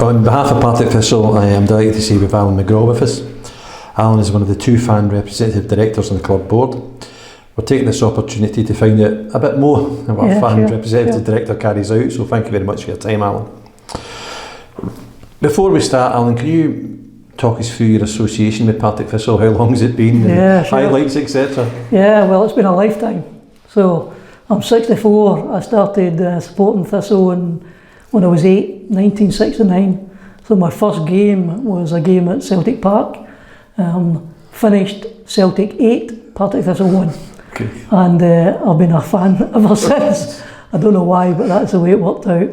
On behalf of Partick Thistle, I am delighted to say we have Allan McGraw with us. Allan is one of the 2 fan representative directors on the club board. We're taking this opportunity to find out a bit more of what a fan representative director carries out, so thank you very much for your time, Allan. Before we start, Allan, can you talk us through your association with Partick Thistle? How long has it been? Highlights, etc. Yeah, well, it's been a lifetime. So I'm 64. I started supporting Thistle when I was 8, 1969. So my first game was a game at Celtic Park. Finished Celtic 8, Partick Thistle 1. Okay. And I've been a fan ever since. I don't know why, but that's the way it worked out.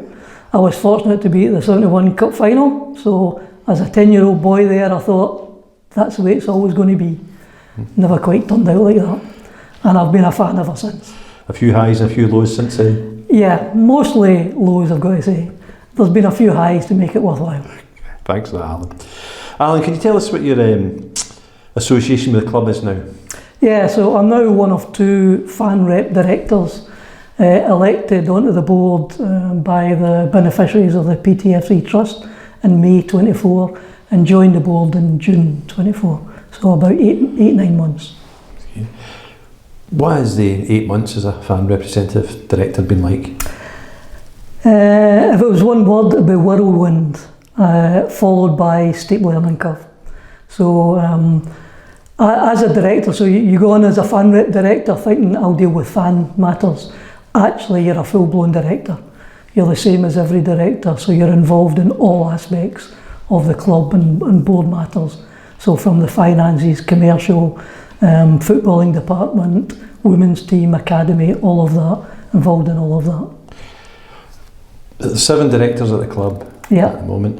I was fortunate to be at the 71 Cup final, so as a 10-year-old boy there, I thought that's the way it's always going to be. Never quite turned out like that. And I've been a fan ever since. A few highs and a few lows since then? Yeah, mostly lows, I've got to say. There's been a few highs to make it worthwhile. Thanks for that, Allan. Allan, can you tell us what your association with the club is now? Yeah, so I'm now one of 2 fan rep directors elected onto the board by the beneficiaries of the PTFC Trust in May 24 and joined the board in June 24. So about 8-9 months. Okay. What has the 8 months as a fan representative director been like? If it was one word, it would be whirlwind, followed by steep learning curve. So as a director, so you go on as a fan rep director thinking I'll deal with fan matters. Actually, you're a full-blown director. You're the same as every director, so you're involved in all aspects of the club and board matters. So from the finances, commercial, footballing department, women's team, academy, all of that, involved in all of that. There's 7 directors at the club at the moment.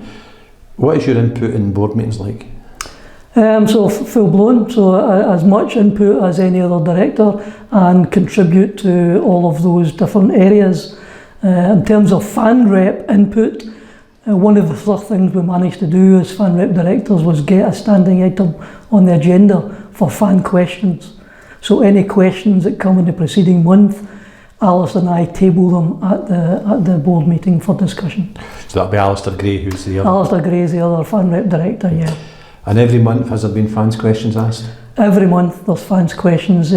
What is your input in board meetings like? So full blown, so as much input as any other director and contribute to all of those different areas. In terms of fan rep input, one of the first things we managed to do as fan rep directors was get a standing item on the agenda for fan questions. So any questions that come in the preceding month, Alice and I table them at the board meeting for discussion. So that'll be Alistair Gray, who's the other? Alistair Gray is the other fan rep director, yeah. And every month has there been fans' questions asked? Every month there's fans' questions.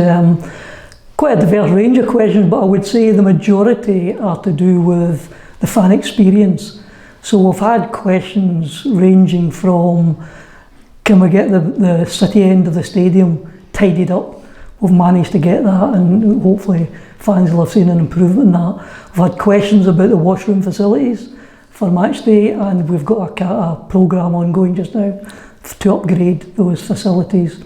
Quite a diverse range of questions, but I would say the majority are to do with the fan experience. So we've had questions ranging from, can we get the city end of the stadium tidied up? We've managed to get that, and hopefully fans will have seen an improvement in that. We've had questions about the washroom facilities for match day, and we've got a programme ongoing just now to upgrade those facilities.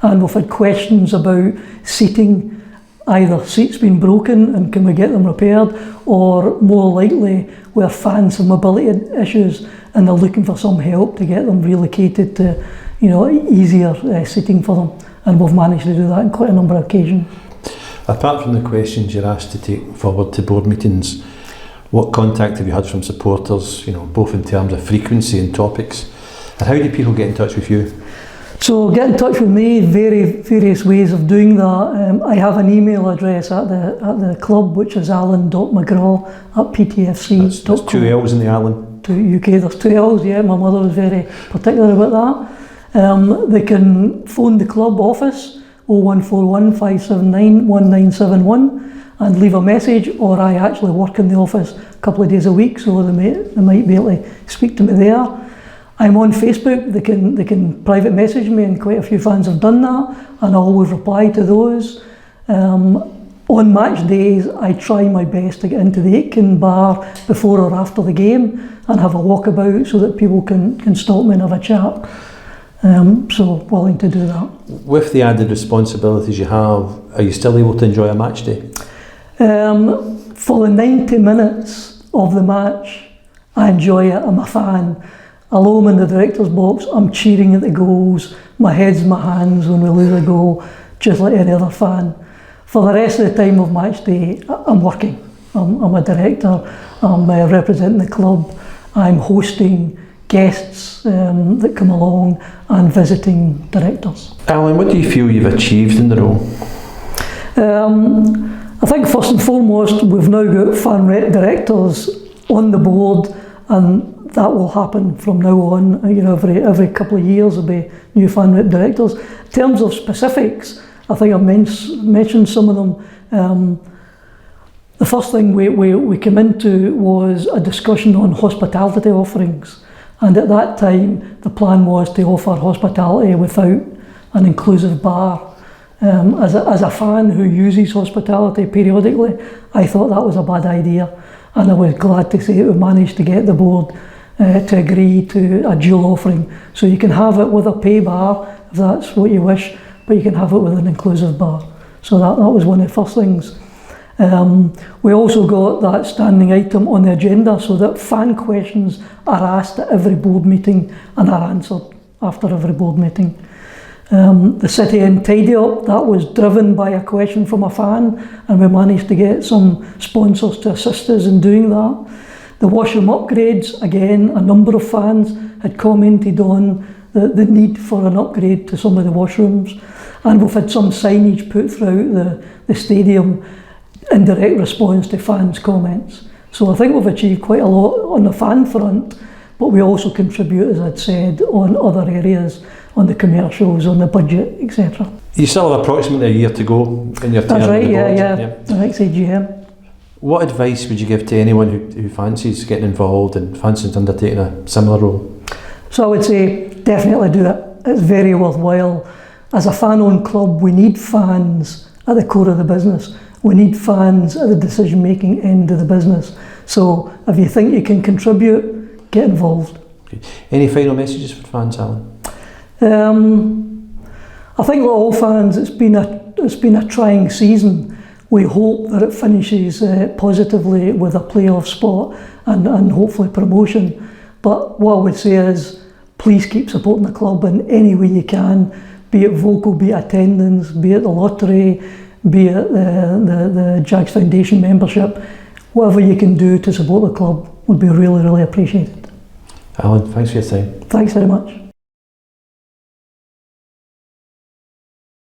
And we've had questions about seating, either seats being broken and can we get them repaired, or more likely where fans have mobility issues and they're looking for some help to get them relocated to, easier seating for them. And we've managed to do that on quite a number of occasions. Apart from the questions you're asked to take forward to board meetings, what contact have you had from supporters, both in terms of frequency and topics? And how do people get in touch with you? So get in touch with me, various ways of doing that. I have an email address at the club, which is allan.mcgraw@ptfc.com. There's 2 L's in the Allan. UK, there's 2 L's, yeah, my mother was very particular about that. They can phone the club office, 0141 579 1971, and leave a message, or I actually work in the office a couple of days a week, so they might be able to speak to me there. I'm on Facebook. They can private message me, and quite a few fans have done that, and I always reply to those. On match days, I try my best to get into the Aitken bar before or after the game and have a walkabout so that people can stop me and have a chat. So willing to do that. With the added responsibilities you have, are you still able to enjoy a match day? For the 90 minutes of the match, I enjoy it. I'm a fan. Although I'm in the director's box, I'm cheering at the goals. My head's in my hands when we lose a goal, just like any other fan. For the rest of the time of match day, I'm working. I'm a director. I'm representing the club. I'm hosting guests that come along and visiting directors. Allan, what do you feel you've achieved in the role? I think first and foremost, we've now got fan rep directors on the board, and that will happen from now on. You know, every couple of years there'll be new fan rep directors. In terms of specifics, I think I mentioned some of them. The first thing we came into was a discussion on hospitality offerings, and at that time the plan was to offer hospitality without an inclusive bar. As a fan who uses hospitality periodically, I thought that was a bad idea, and I was glad to see that we managed to get the board to agree to a dual offering. So you can have it with a pay bar if that's what you wish, but you can have it with an inclusive bar. So that was one of the first things. We also got that standing item on the agenda so that fan questions are asked at every board meeting and are answered after every board meeting. The City End Tidy Up, that was driven by a question from a fan, and we managed to get some sponsors to assist us in doing that. The washroom upgrades, again, a number of fans had commented on the need for an upgrade to some of the washrooms, and we've had some signage put throughout the stadium in direct response to fans' comments. So I think we've achieved quite a lot on the fan front, but we also contribute, as I'd said, on other areas, on the commercials, on the budget, etc. You still have approximately a year to go in your term. That's right, yeah. The next AGM. What advice would you give to anyone who fancies getting involved and fancies undertaking a similar role? So I would say definitely do it. It's very worthwhile. As a fan-owned club, we need fans at the core of the business. We need fans at the decision-making end of the business. So if you think you can contribute, get involved. Okay. Any final messages for fans, Allan? I think with all fans, it's been a trying season. We hope that it finishes positively with a playoff spot and hopefully promotion. But what I would say is, please keep supporting the club in any way you can, be it vocal, be it attendance, be it the lottery, be it the Jags Foundation membership. Whatever you can do to support the club would be really, really appreciated. Allan, thanks for your time. Thanks very much.